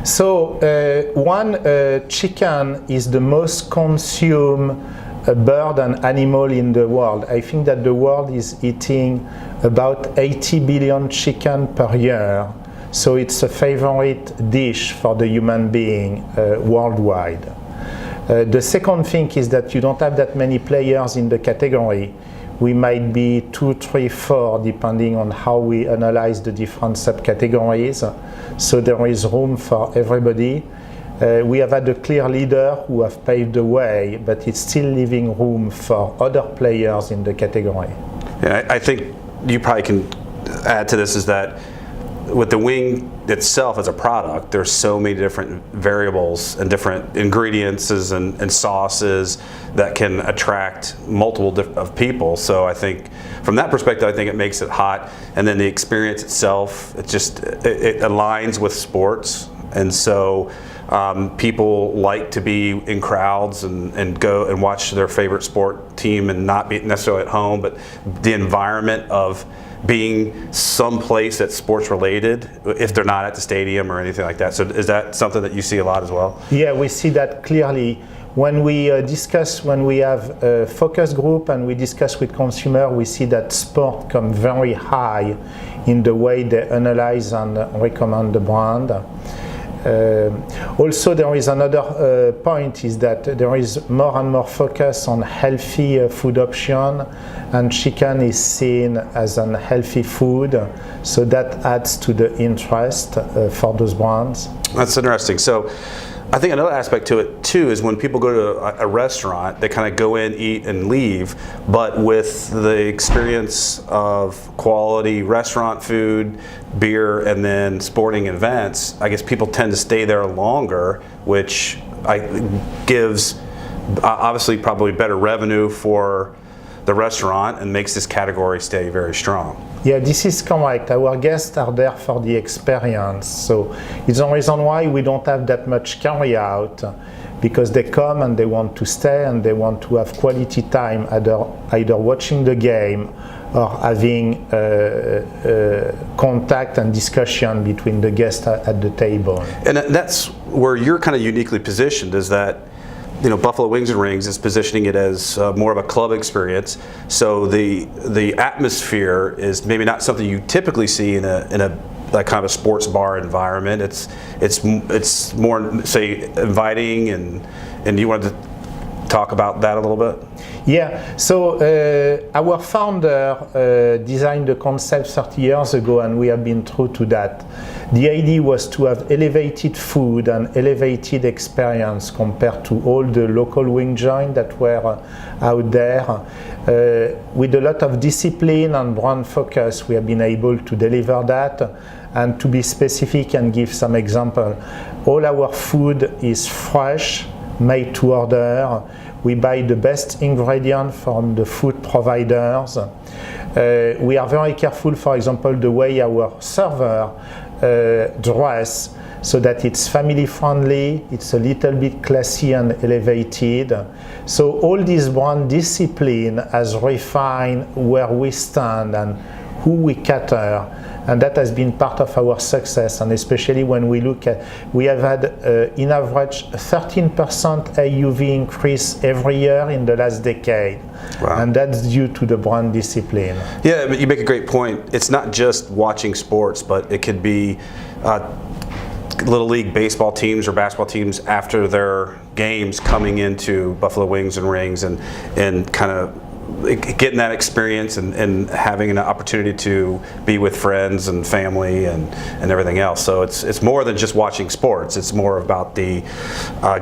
So chicken is the most consumed bird and animal in the world. I think that the world is eating about 80 billion chicken per year. So it's a favorite dish for the human being worldwide. The second thing is that you don't have that many players in the category. We might be 2, 3, 4, depending on how we analyze the different subcategories. So there is room for everybody. We have had a clear leader who have paved the way, but it's still leaving room for other players in the category. Yeah, I think you probably can add to this is that with the wing itself as a product, there's so many different variables and different ingredients and sauces that can attract multiple of people. So I think from that perspective, I think it makes it hot. And then the experience itself, it aligns with sports. And so people like to be in crowds and go and watch their favorite sport team and not be necessarily at home, but the environment of being someplace that's sports related if they're not at the stadium or anything like that. So is that something that you see a lot as well? Yeah, we see that clearly. When we when we have a focus group and we discuss with consumer, we see that sport come very high in the way they analyze and recommend the brand. Also, there is another point is that there is more and more focus on healthy food option, and chicken is seen as an healthy food, so that adds to the interest for those brands. That's interesting. So I think another aspect to it too is when people go to a restaurant, they kind of go in, eat, and leave, but with the experience of quality restaurant food, beer, and then sporting events, I guess people tend to stay there longer, which gives obviously probably better revenue for the restaurant and makes this category stay very strong. Yeah, this is correct. Our guests are there for the experience. So it's the reason why we don't have that much carry out, because they come and they want to stay and they want to have quality time, either watching the game or having contact and discussion between the guests at the table. And that's where you're kind of uniquely positioned, is that Buffalo Wings and Rings is positioning it as more of a club experience. So the atmosphere is maybe not something you typically see in a like kind of a sports bar environment. It's more, say, inviting, and you wanted to talk about that a little bit? Yeah, so our founder designed the concept 30 years ago, and we have been true to that. The idea was to have elevated food and elevated experience compared to all the local wing joints that were out there. With a lot of discipline and brand focus, we have been able to deliver that. And to be specific and give some example, all our food is fresh, made to order. We buy the best ingredient from the food providers. We are very careful, for example, the way our server dress, so that it's family friendly, it's a little bit classy and elevated. So all this brand discipline has refined where we stand and who we cater, and that has been part of our success. And especially when we look at, we have had in average 13% AUV increase every year in the last decade. Wow. And that's due to the brand discipline. Yeah, but you make a great point. It's not just watching sports, but it could be Little League baseball teams or basketball teams after their games coming into Buffalo Wings and Rings and kind of getting that experience and having an opportunity to be with friends and family and everything else. So it's more than just watching sports. It's more about the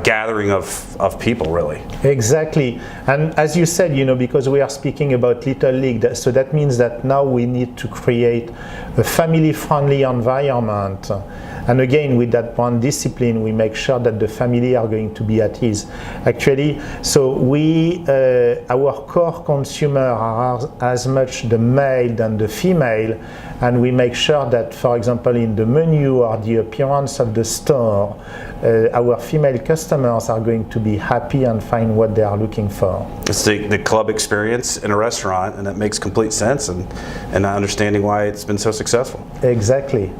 gathering of people, really. Exactly. And as you said, because we are speaking about Little League, so that means that now we need to create a family-friendly environment. And again, with that brand discipline, we make sure that the family are going to be at ease. Actually, so our core consumer are as much the male than the female, and we make sure that, for example, in the menu or the appearance of the store, our female customers are going to be happy and find what they are looking for. It's the club experience in a restaurant, and that makes complete sense, and understanding why it's been so successful. Exactly.